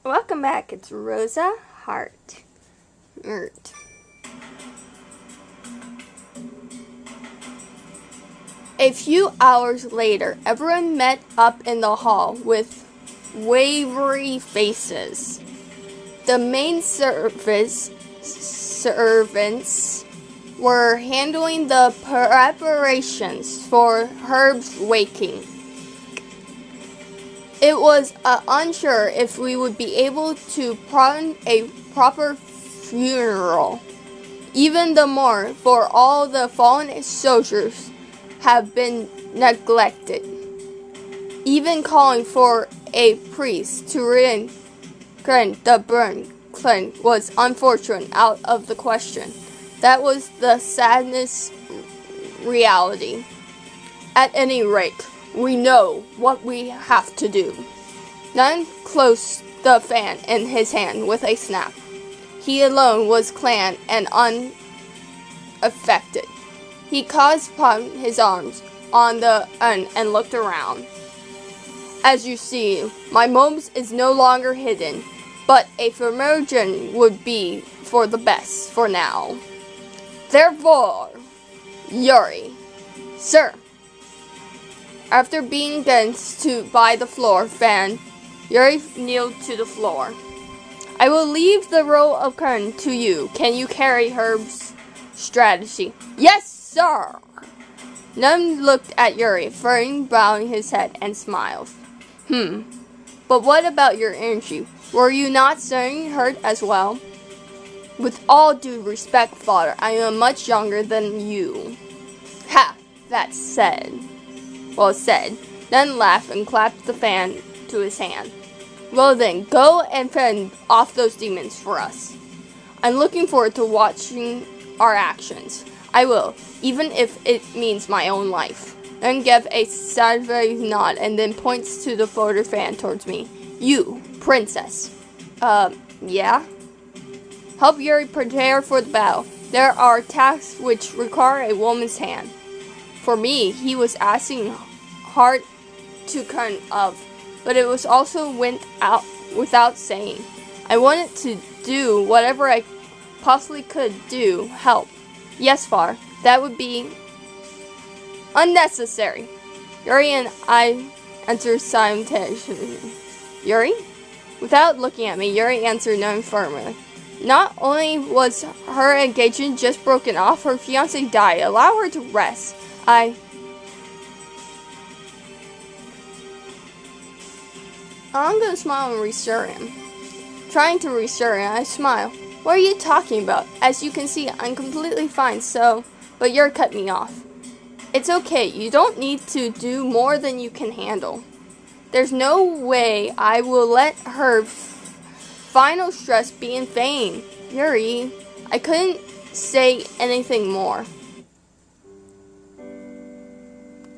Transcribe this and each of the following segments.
Welcome back. It's Rosa Hart. A few hours later, everyone met up in the hall with wavery faces. The main servants were handling the preparations for Herb's waking. It was unsure if we would be able to plan a proper funeral. Even the more for all the fallen soldiers have been neglected. Even calling for a priest to reincarnate the burn clan was unfortunate out of the question. That was the sadness reality. At any rate, we know what we have to do. None closed the fan in his hand with a snap. He alone was clan and unaffected. He cast upon his arms on the urn and looked around. As you see, my moment is no longer hidden, but a formersion would be for the best for now. Therefore, Yuri, sir. After being danced to by the floor fan, Yuri kneeled to the floor. I will leave the role of Kern to you. Can you carry Herb's strategy? Yes, sir. None looked at Yuri, Fern bowing his head and smiled. But what about your energy? Were you not studying her as well? With all due respect, father, I am much younger than you. Ha! That's said. Well said. None laughed and clapped the fan to his hand. Well then, go and fend off those demons for us. I'm looking forward to watching our actions. I will, even if it means my own life. Then gave a satisfied nod and then points to the floater fan towards me. You, princess. Yeah? Help Yuri prepare for the battle. There are tasks which require a woman's hand. For me, he was asking hard to kind of, but it was also went out without saying. I wanted to do whatever I possibly could do, help. Yes, Far, that would be unnecessary. Yuri and I answered simultaneously. Yuri? Without looking at me, Yuri answered no firmly. Not only was her engagement just broken off, her fiancé died. Allow her to rest. I'm gonna smile and reassure him. Trying to reassure him, I smile. What are you talking about? As you can see, I'm completely fine, but you're cutting me off. It's okay, you don't need to do more than you can handle. There's no way I will let her final stress be in vain. Yuri, I couldn't say anything more.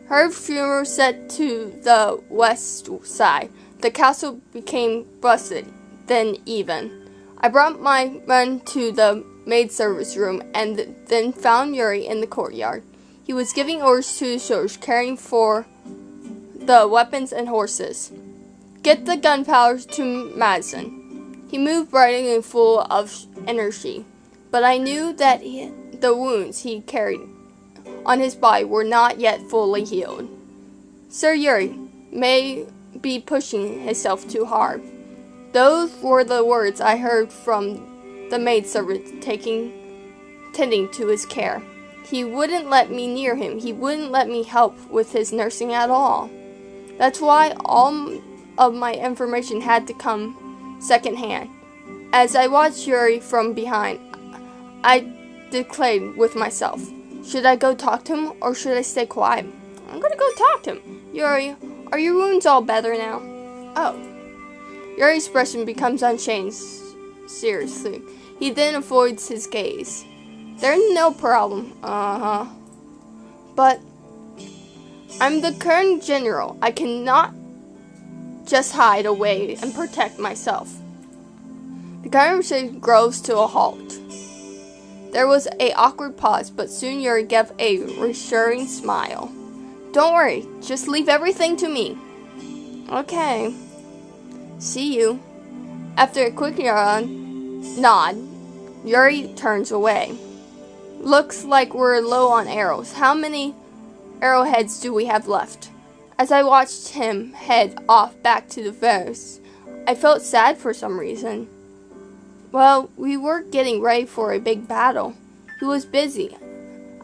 Her funeral set to the west side. The castle became busted, then even. I brought my men to the maid service room and then found Yuri in the courtyard. He was giving orders to the soldiers, caring for the weapons and horses. Get the gunpowder to Madison. He moved bright and full of energy, but I knew that the wounds he carried on his body were not yet fully healed. Sir Yuri may be pushing himself too hard. Those were the words I heard from the maidservant tending to his care. He wouldn't let me near him. He wouldn't let me help with his nursing at all. That's why all of my information had to come secondhand. As I watched Yuri from behind, I declared with myself, should I go talk to him or should I stay quiet? I'm gonna go talk to him. Yuri, are your wounds all better now? Oh. Yuri's expression becomes unchanged. Seriously. He then avoids his gaze. There's no problem. But I'm the current general. I cannot just hide away and protect myself. The conversation grows to a halt. There was an awkward pause, but soon Yuri gave a reassuring smile. Don't worry, just leave everything to me. Okay. See you. After a quick nod, Yuri turns away. Looks like we're low on arrows. How many arrowheads do we have left? As I watched him head off back to the forest, I felt sad for some reason. Well, we were getting ready for a big battle. He was busy.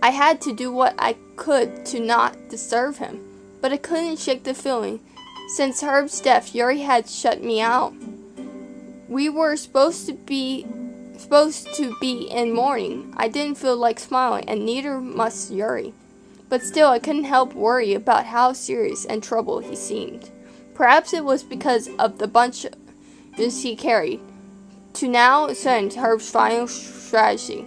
I had to do what I could to not disturb him, but I couldn't shake the feeling. Since Herb's death, Yuri had shut me out. We were supposed to be in mourning. I didn't feel like smiling, and neither must Yuri. But still, I couldn't help worry about how serious and troubled he seemed. Perhaps it was because of the bunches he carried. To now send Herb's final strategy.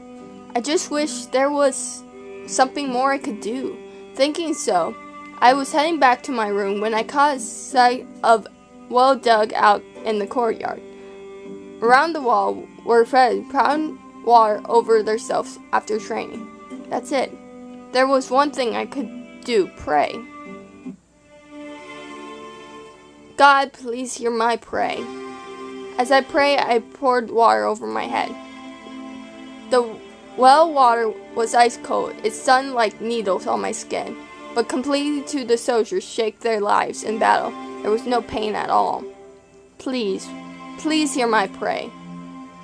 I just wish there was something more I could do. Thinking so, I was heading back to my room when I caught sight of well dug out in the courtyard. Around the wall were fed pouring water over themselves after training. That's it. There was one thing I could do, pray. God, please hear my prayer. As I prayed, I poured water over my head. The well water was ice cold. It stung like needles on my skin. But completely to the soldiers shake their lives in battle, there was no pain at all. Please, please hear my prayer.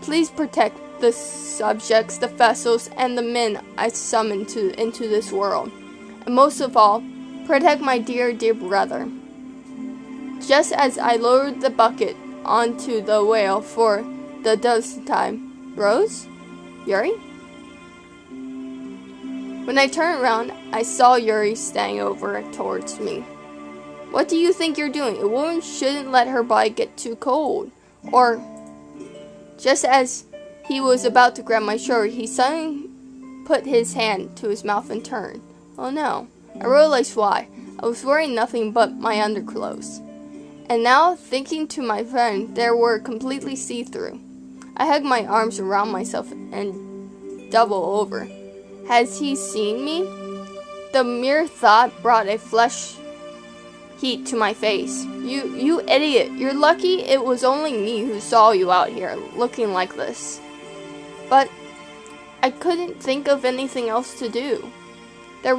Please protect the subjects, the vessels, and the men I summoned into this world. And most of all, protect my dear, dear brother. Just as I lowered the bucket onto the whale for the dozenth time, Rose? Yuri? When I turned around, I saw Yuri standing over towards me. What do you think you're doing? A woman shouldn't let her body get too cold. Or, just as he was about to grab my shoulder, he suddenly put his hand to his mouth and turned. Oh no. I realized why. I was wearing nothing but my underclothes. And now, thinking to my friend, they were completely see-through. I hugged my arms around myself and doubled over. Has he seen me? The mere thought brought a flesh heat to my face. You idiot. You're lucky it was only me who saw you out here looking like this. But I couldn't think of anything else to do. There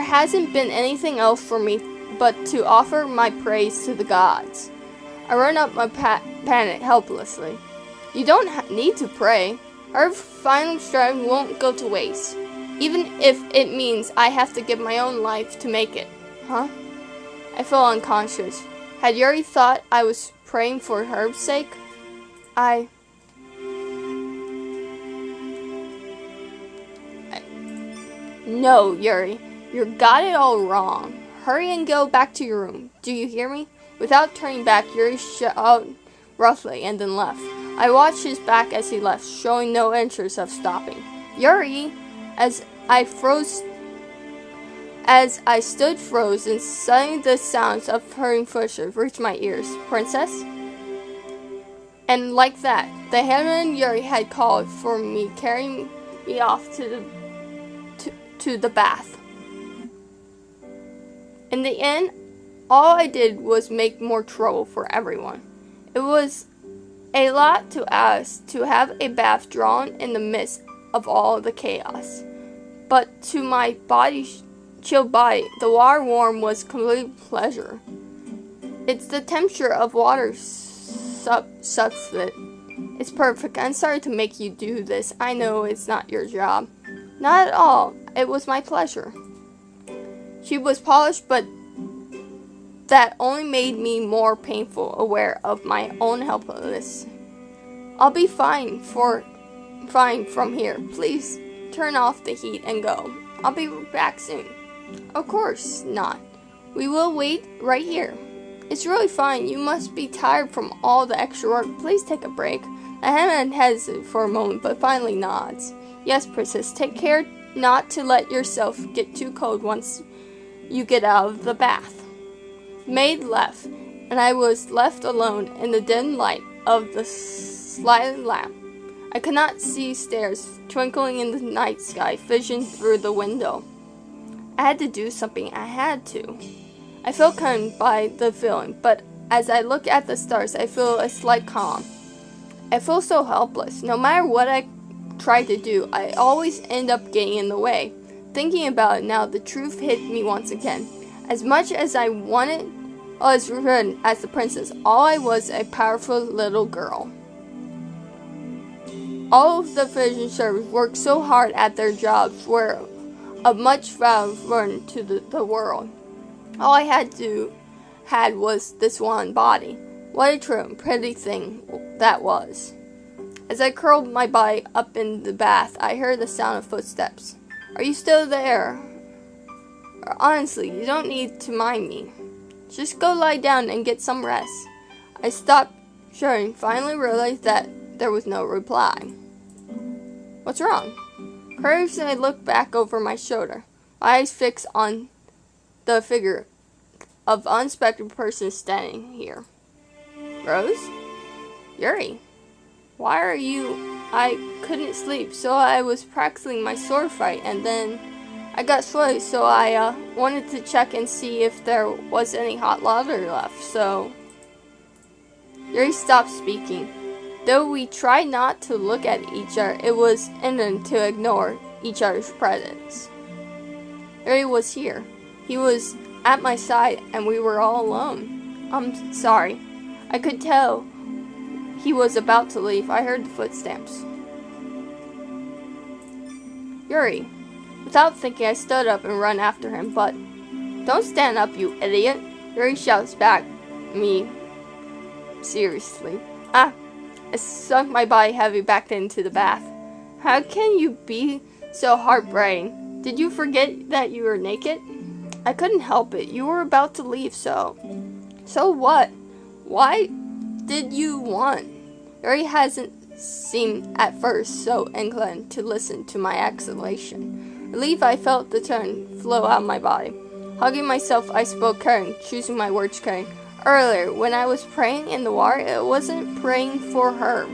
hasn't been anything else for me but to offer my praise to the gods. I run up my panic helplessly. You don't need to pray. Our final strength won't go to waste, even if it means I have to give my own life to make it. Huh? I fell unconscious. Had Yuri thought I was praying for Herb's sake? No, Yuri. You got it all wrong. Hurry and go back to your room. Do you hear me? Without turning back, Yuri shouted roughly and then left. I watched his back as he left, showing no interest of stopping. Yuri! As I stood frozen, suddenly the sounds of hurrying footsteps reached my ears. Princess? And like that, the handman Yuri had called for me, carrying me off to the bath. In the end, all I did was make more trouble for everyone. It was a lot to ask to have a bath drawn in the midst of all the chaos. But to my chilled body, the water warm was complete pleasure. It's the temperature of water sucks it. It's perfect. I'm sorry to make you do this. I know it's not your job. Not at all. It was my pleasure. She was polished, but that only made me more painful aware of my own helplessness. I'll be fine from here. Please turn off the heat and go. I'll be back soon. Of course not. We will wait right here. It's really fine. You must be tired from all the extra work. Please take a break. The handman hesitates for a moment, but finally nods. Yes, Princess. Take care not to let yourself get too cold once you get out of the bath. Maid left, and I was left alone in the dim light of the sliding lamp. I could not see stars twinkling in the night sky vision through the window. I had to do something. I had to. I felt calmed by the feeling, but As I look at the stars, I feel a slight calm. I feel so helpless. No matter what I try to do, I always end up getting in the way. Thinking about it now, the truth hit me once again. As much as I wanted was written as the princess, all I was a powerful little girl. All of the vision servers worked so hard at their jobs, were of much value to the world. All I had was this one body. What a trim, pretty thing that was. As I curled my body up in the bath, I heard the sound of footsteps. Are you still there? Honestly, you don't need to mind me. Just go lie down and get some rest. I stopped shivering, finally realized that there was no reply. What's wrong? Courteously, I looked back over my shoulder, my eyes fixed on the figure of an unexpected person standing here. Rose? Yuri? Why are you? I couldn't sleep, so I was practicing my sword fight, and then I got sweaty, so I wanted to check and see if there was any hot water left, so... Yuri stopped speaking. Though we tried not to look at each other, it was evident to ignore each other's presence. Yuri was here. He was at my side, and we were all alone. I'm sorry. I could tell he was about to leave. I heard the footsteps. Yuri. Without thinking, I stood up and ran after him, but... Don't stand up, you idiot! Yuri shouts back me seriously. I sunk my body heavy back into the bath. How can you be so heartbreaking? Did you forget that you were naked? I couldn't help it. You were about to leave, so... So what? Why did you want? Yuri hasn't seemed at first so inclined to listen to my explanation. Relief, I felt the turn flow out of my body. Hugging myself, I spoke caring, choosing my words caring. Earlier, when I was praying in the water, it wasn't praying for her.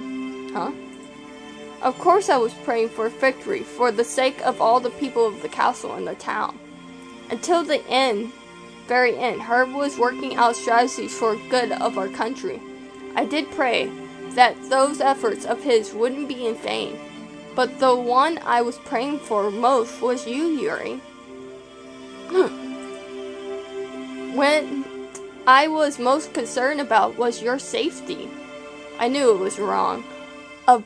Huh? Of course I was praying for victory, for the sake of all the people of the castle and the town. Until the end, very end, Herb was working out strategies for good of our country. I did pray that those efforts of his wouldn't be in vain. But the one I was praying for most was you, Yuri. When I was most concerned about was your safety. I knew it was wrong. Of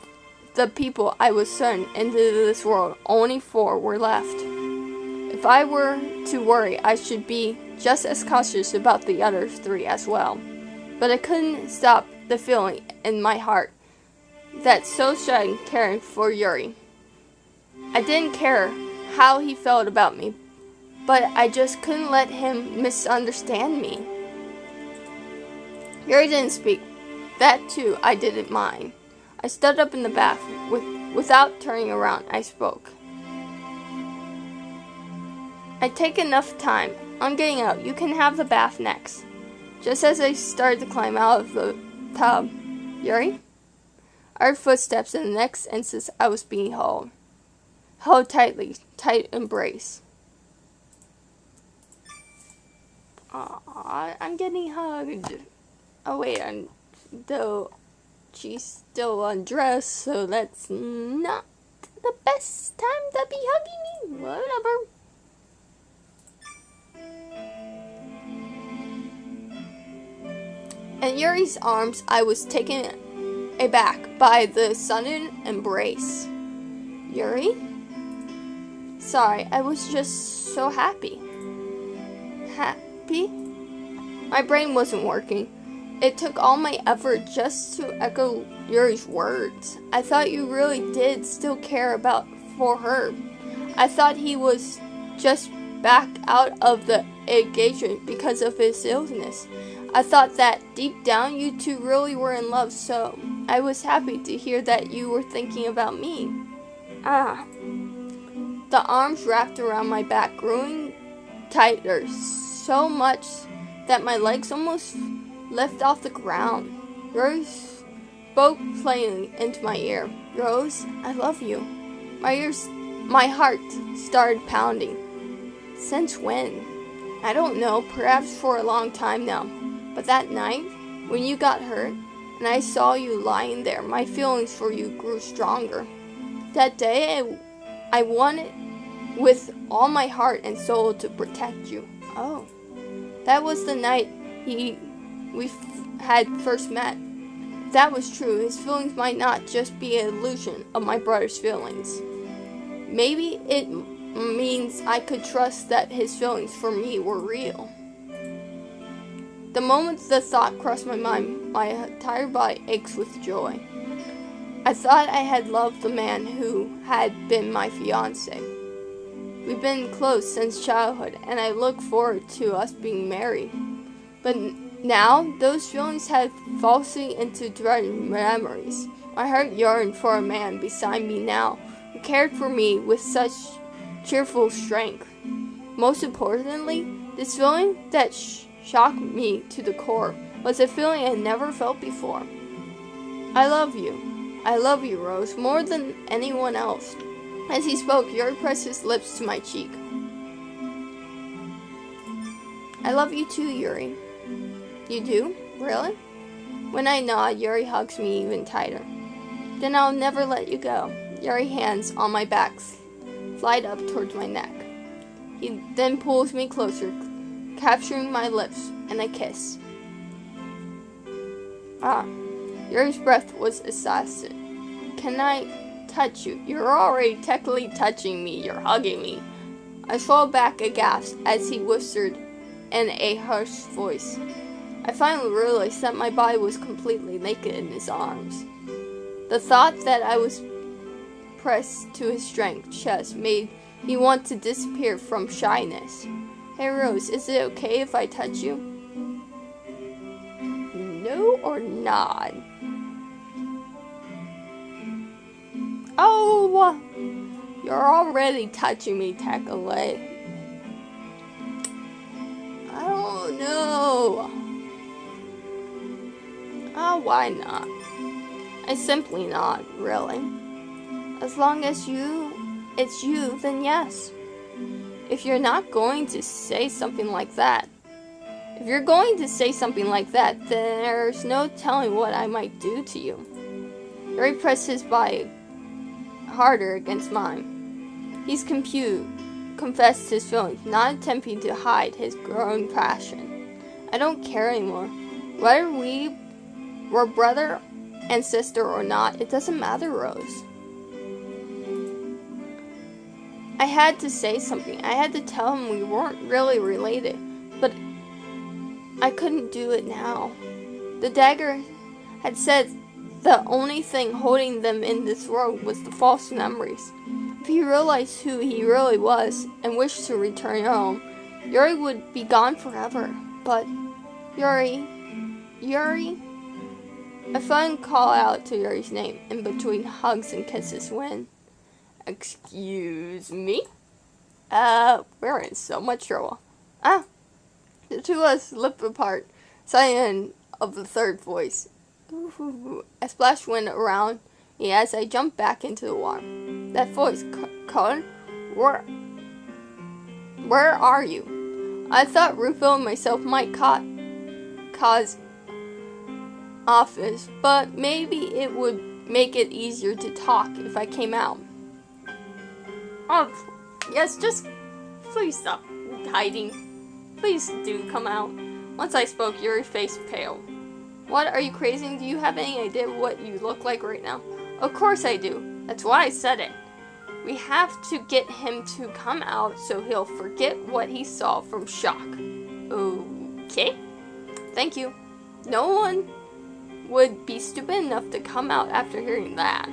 the people I was sent into this world, only 4 were left. If I were to worry, I should be just as cautious about the other 3 as well. But I couldn't stop the feeling in my heart that so strong caring for Yuri. I didn't care how he felt about me, but I just couldn't let him misunderstand me. Yuri didn't speak. That too I didn't mind. I stood up in the bath. Without turning around, I spoke. I take enough time. I'm getting out. You can have the bath next. Just as I started to climb out of the tub. Yuri? I heard footsteps, and the next instant I was being held. Held tightly, tight embrace. Aww, I'm getting hugged. Oh wait, though she's still undressed, so that's not the best time to be hugging me. Whatever. In Yuri's arms, I was taken aback by the sudden embrace. Yuri? Sorry, I was just so happy. Happy? My brain wasn't working. It took all my effort just to echo Yuri's words. I thought you really did still care for her. I thought he was just back out of the engagement because of his illness. I thought that deep down you 2 really were in love, so I was happy to hear that you were thinking about me. The arms wrapped around my back, growing tighter, so much that my legs almost left off the ground. Rose spoke plainly into my ear. Rose, I love you. My heart started pounding. Since when? I don't know, perhaps for a long time now. But that night, When you got hurt, and I saw you lying there, my feelings for you grew stronger. That day, I wanted with all my heart and soul to protect you. Oh, that was the night we had first met. If that was true, his feelings might not just be an illusion of my brother's feelings. Maybe it means I could trust that his feelings for me were real. The moment the thought crossed my mind, my entire body aches with joy. I thought I had loved the man who had been my fiancé. We've been close since childhood, and I look forward to us being married. But now, those feelings have fallen into dreaded memories. My heart yearned for a man beside me now, who cared for me with such cheerful strength. Most importantly, this feeling that shocked me to the core was a feeling I had never felt before. I love you. I love you, Rose, more than anyone else. As he spoke, Yuri pressed his lips to my cheek. I love you too, Yuri. You do? Really? When I nod, Yuri hugs me even tighter. Then I'll never let you go. Yuri's hands on my back slide up towards my neck. He then pulls me closer, capturing my lips in a kiss. Yuri's breath was exhausted. Can I touch you? You're already technically touching me. You're hugging me. I fell back aghast as he whispered in a harsh voice. I finally realized that my body was completely naked in his arms. The thought that I was pressed to his strength chest made me want to disappear from shyness. Hey Rose, is it okay if I touch you? No or not? Oh, you're already touching me, technically. I don't know. Oh, why not? I simply not, really. As long as it's you, then yes. If you're not going to say something like that, then there's no telling what I might do to you. Yuri pressed his body harder against mine. He's confessed his feelings, not attempting to hide his growing passion. I don't care anymore. Whether we were brother and sister or not, it doesn't matter, Rose. I had to say something. I had to tell him we weren't really related, but I couldn't do it now. The dagger had said the only thing holding them in this world was the false memories. If he realized who he really was and wished to return home, Yuri would be gone forever. But Yuri, I finally call out to Yuri's name in between hugs and kisses when, excuse me? We're in so much trouble. The two of us lip apart, silent of the third voice. Ooh, a splash went around me as I jumped back into the water. That voice, Cullen, where are you? I thought Rufo and myself might cause office, but maybe it would make it easier to talk if I came out. Oh, yes, just please stop hiding. Please do come out. Once I spoke, Yuri's face paled. What, are you crazy? Do you have any idea what you look like right now? Of course I do. That's why I said it. We have to get him to come out so he'll forget what he saw from shock. Okay? Thank you. No one would be stupid enough to come out after hearing that.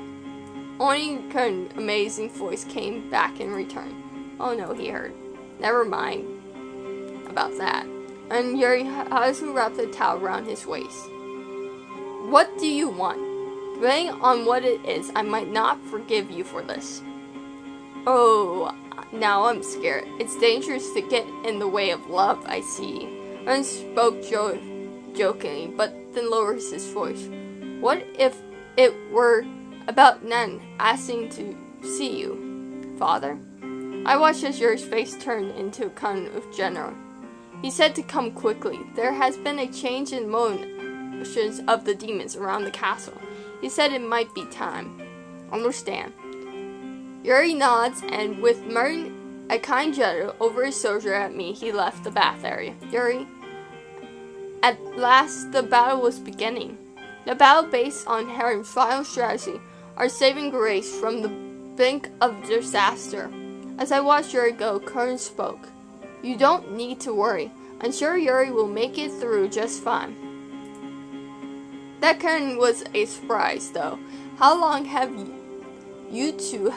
Only an amazing voice came back in return. Oh no, he heard. Never mind about that. And Yuri hastily wrapped the towel around his waist. What do you want? Depending on what it is, I might not forgive you for this. Oh, now I'm scared. It's dangerous to get in the way of love, I see. Ren spoke jokingly, but then lowers his voice. What if it were about Nen asking to see you, Father? I watched as Yuri's face turned into a kind of general. He said to come quickly. There has been a change in mode executions of the demons around the castle. He said it might be time. Understand. Yuri nods, and with Martin a kind gesture over his shoulder at me, he left the bath area. Yuri, at last the battle was beginning. The battle based on Harren's final strategy, our saving grace from the brink of disaster. As I watched Yuri go, Kern spoke. You don't need to worry. I'm sure Yuri will make it through just fine. That Kern was a surprise, though. How long have you two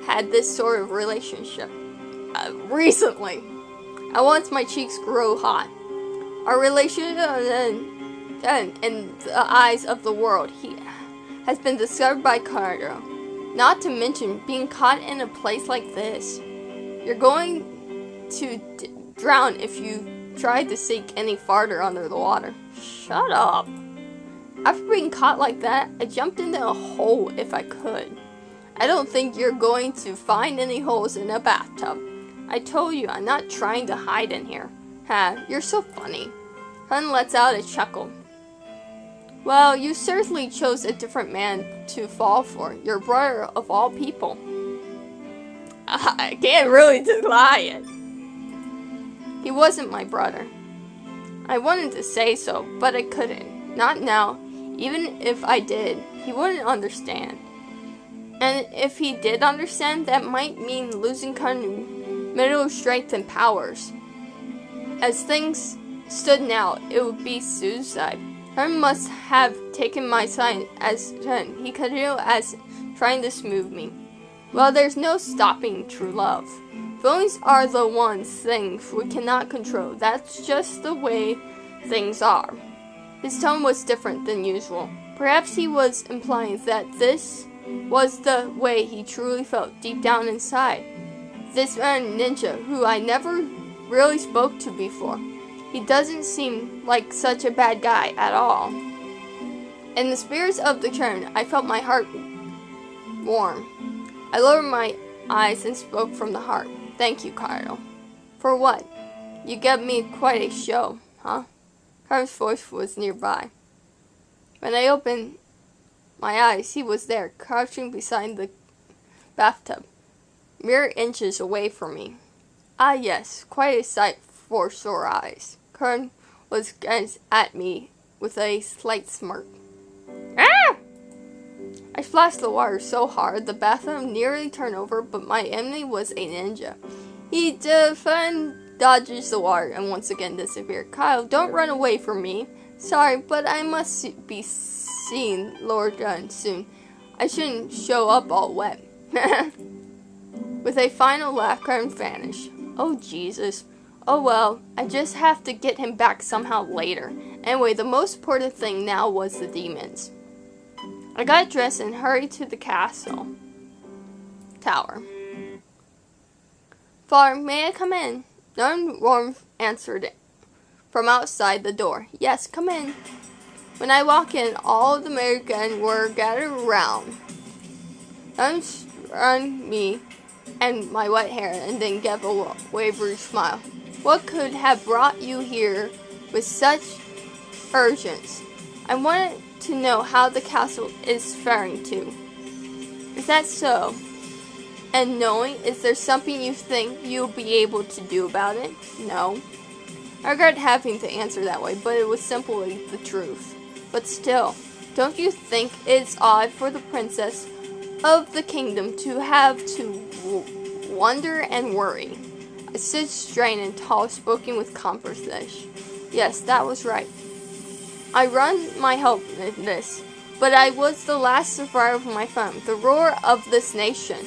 had this sort of relationship? Recently. At once my cheeks grew hot. Our relationship in the eyes of the world has been discovered by Carter. Not to mention being caught in a place like this. You're going to drown if you try to sink any farther under the water. Shut up. After being caught like that, I jumped into a hole if I could. I don't think you're going to find any holes in a bathtub. I told you I'm not trying to hide in here. Ha, you're so funny. Hun lets out a chuckle. Well, you certainly chose a different man to fall for. Your brother of all people. I can't really deny it. He wasn't my brother. I wanted to say so, but I couldn't. Not now. Even if I did, he wouldn't understand. And if he did understand, that might mean losing middle strength and powers. As things stood now, it would be suicide. Herm must have taken my side as he continued as trying to smooth me. Well, there's no stopping true love. Feelings are the things we cannot control. That's just the way things are. His tone was different than usual. Perhaps he was implying that this was the way he truly felt deep down inside. This ninja, who I never really spoke to before, he doesn't seem like such a bad guy at all. In the spirits of the turn, I felt my heart warm. I lowered my eyes and spoke from the heart. Thank you, Kyle. For what? You gave me quite a show, huh? Kyle's voice was nearby. When I opened my eyes, he was there, crouching beside the bathtub, mere inches away from me. Ah yes, quite a sight for sore eyes. Kern was gazed at me with a slight smirk. Ah! I splashed the water so hard the bathroom nearly turned over, but my enemy was a ninja. He dodges the water and once again disappeared. Kyle, don't run away from me. Sorry, but I must be seeing Lord Gunn soon. I shouldn't show up all wet. With a final laugh, Kern vanished. Oh, Jesus. Oh well, I just have to get him back somehow later. Anyway, the most important thing now was the demons. I got dressed and hurried to the castle tower. Father, may I come in? Norm answered from outside the door. Yes, come in. When I walked in, all of the Americans were gathered around. Norm on me and my wet hair and then gave a wavering smile. What could have brought you here with such urgency? I wanted to know how the castle is faring too. Is that so? And knowing, is there something you think you'll be able to do about it? No. I regret having to answer that way, but it was simply the truth. But still, don't you think it's odd for the princess of the kingdom to have to wonder and worry? I stood straight and tall, spoken with composition. Yes, that was right. I run my help in this, but I was the last survivor of my family, the roar of this nation.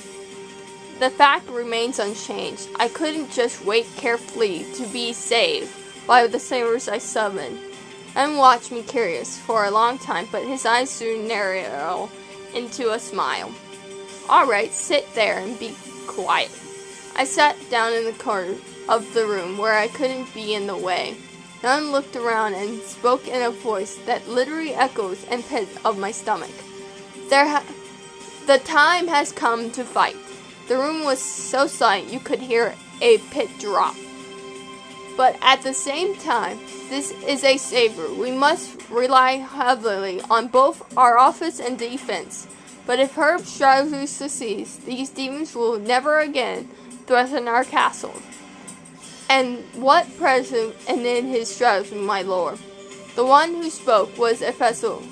The fact remains unchanged. I couldn't just wait carefully to be saved by the sailors I summoned. And watched me curious for a long time, but his eyes soon narrowed into a smile. Alright, sit there and be quiet. I sat down in the corner of the room where I couldn't be in the way. None looked around and spoke in a voice that literally echoes in pit of my stomach. The time has come to fight. The room was so silent you could hear a pin drop. But at the same time, this is a savior. We must rely heavily on both our offense and defense. But if Herb's strategy succeeds, these demons will never again threaten our castle. And what present and in his strategy, my lord? The one who spoke was Ephesus,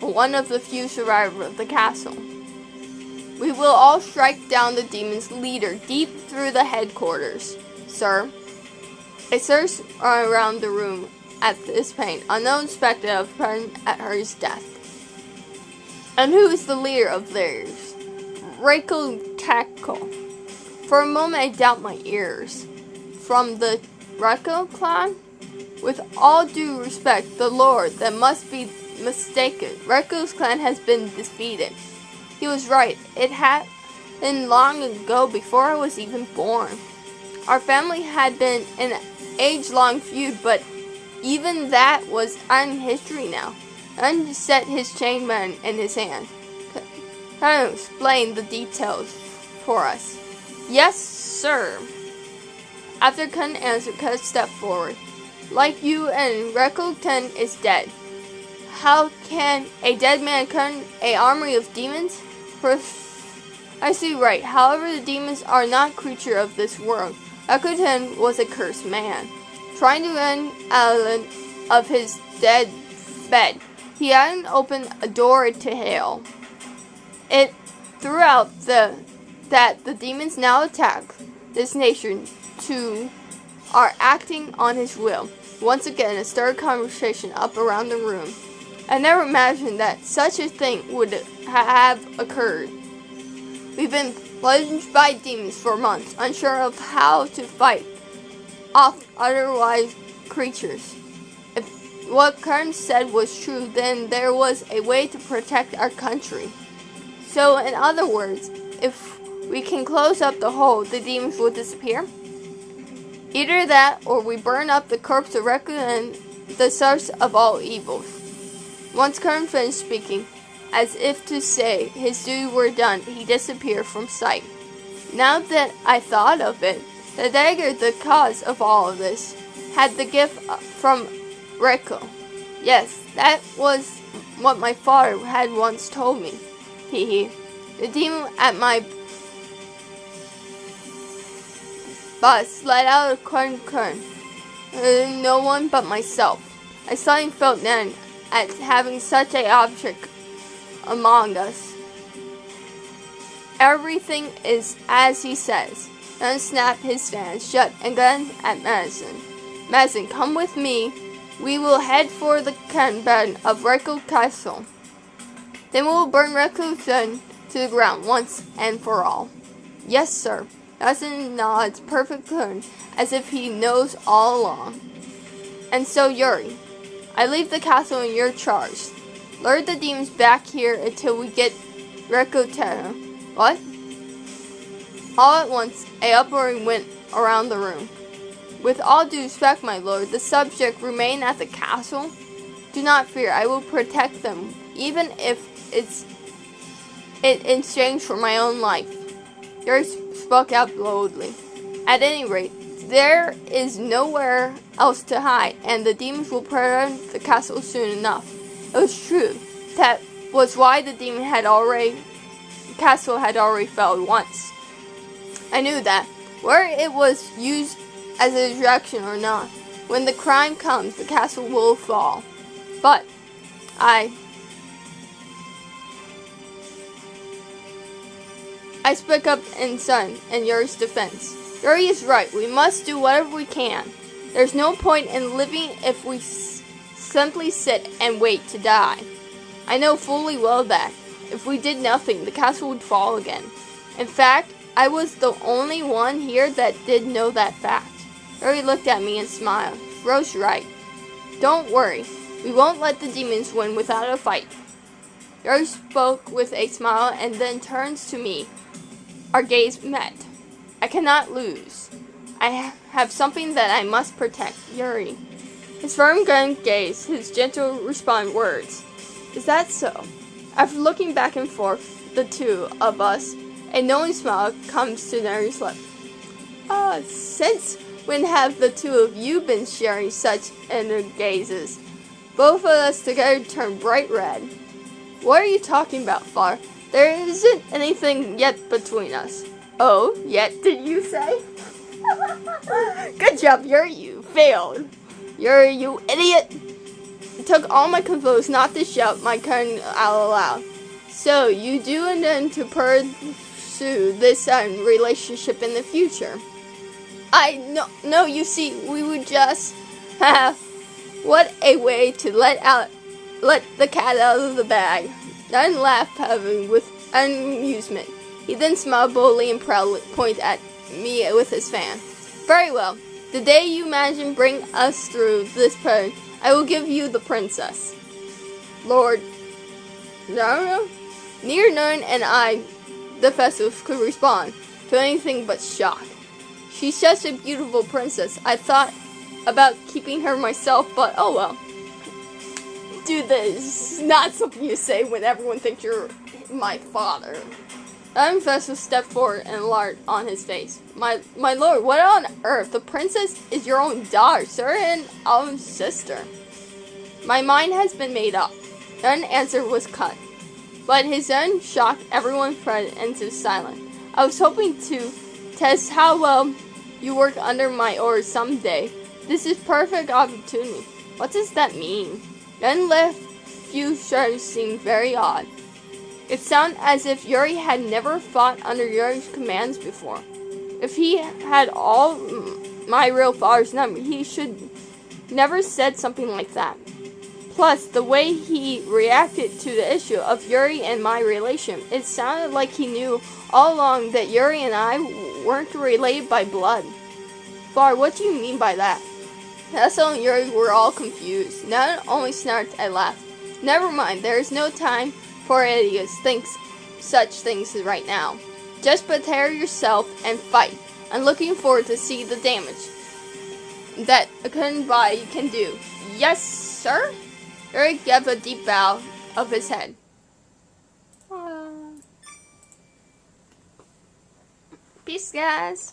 one of the few survivors of the castle. We will all strike down the demon's leader deep through the headquarters, sir. A search around the room at this pain, unknown spectre of present at Hurry's death. And who is the leader of theirs? Rachel Tackle. For a moment I doubt my ears. From the Rachel clan? With all due respect, the lord that must be mistaken. Rachel's clan has been defeated. He was right. It happened long ago before I was even born. Our family had been in an age-long feud, but even that was in history now. And set his chain man in his hand. Can you explain the details for us? Yes, sir. After Kun answered, Kun stepped forward. Like you and Rekoten is dead. How can a dead man turn an army of demons? I see right. However, the demons are not creature of this world. Rekoten was a cursed man, trying to end Alan of his dead bed. He hadn't opened a door to hell. It threw out that the demons now attack this nation are acting on his will. Once again, a stirred conversation up around the room. I never imagined that such a thing would have occurred. We've been plunged by demons for months, unsure of how to fight off otherwise creatures. If what Kern said was true, then there was a way to protect our country. So, in other words, if we can close up the hole, the demons will disappear? Either that, or we burn up the corpse of Reku and the source of all evils. Once Kern finished speaking, as if to say his duty were done, he disappeared from sight. Now that I thought of it, the dagger, the cause of all of this, had the gift from Reku. Yes, that was what my father had once told me. Hee. The demon at my bus let out a Kern. No one but myself. I suddenly felt then at having such an object among us. Everything is as he says. Then snapped his fans shut and glanced at Madison. Madison, come with me. We will head for the bed of Reku Castle. Then we will burn Reku's son to the ground once and for all. Yes, sir. Madison nods perfectly, as if he knows all along. And so, Yuri, I leave the castle in your charge. Lure the demons back here until we get Rekoten. What? All at once, a uproar went around the room. With all due respect, my lord, the subject remain at the castle. Do not fear, I will protect them, even if it's in exchange for my own life. Yuri spoke out boldly. At any rate, there is nowhere else to hide, and the demons will protect the castle soon enough. It was true. That was why the castle had already failed once. I knew that, whether it was used as a distraction or not, when the crime comes, the castle will fall. But I spoke up in Sun and Yuri's defense. Yuri is right. We must do whatever we can. There's no point in living if we simply sit and wait to die. I know fully well that if we did nothing, the castle would fall again. In fact, I was the only one here that did know that fact. Yuri looked at me and smiled. Ro's right. Don't worry. We won't let the demons win without a fight. Yuri spoke with a smile and then turns to me. Our gaze met. I cannot lose. I have something that I must protect. Yuri. His firm gaze, his gentle respond words. Is that so? After looking back and forth, the two of us, a knowing smile comes to Yuri's lips. Since when have the two of you been sharing such inner gazes? Both of us together turned bright red. What are you talking about, Far? There isn't anything yet between us. Oh, yet did you say? Good job, Yuri, you failed. Yuri, you idiot. It took all my convos not to shout my kind out loud. So, you do intend to pursue this relationship in the future? No, you see, we would just have... What a way to let the cat out of the bag. None laughed heavily with amusement. He then smiled boldly and proudly, pointed at me with his fan. Very well. The day you imagine bring us through this period, I will give you the princess. Lord Naruto? Neither Nern and I, the festive, could respond to anything but shock. She's such a beautiful princess. I thought about keeping her myself, but oh well. Dude, this is not something you say when everyone thinks you're my father. Adam Festus stepped forward and large on his face. My lord, what on earth? The princess is your own daughter, sir, and own sister. My mind has been made up. An answer was cut. But his own shocked everyone present into silence. I was hoping to test how well you work under my orders someday. This is perfect opportunity. What does that mean? Then left few shoulders seemed very odd. It sounded as if Yuri had never fought under Yuri's commands before. If he had all my real father's number, he should never said something like that. Plus, the way he reacted to the issue of Yuri and my relation, it sounded like he knew all along that Yuri and I weren't related by blood. Far, what do you mean by that? Hassel and Yuri were all confused. Not only snarked, I laughed. Never mind, there is no time for idiots thinks such things right now. Just prepare yourself and fight. I'm looking forward to see the damage that a Kunbai can do. Yes, sir? Yuri gave a deep bow of his head. Peace, guys.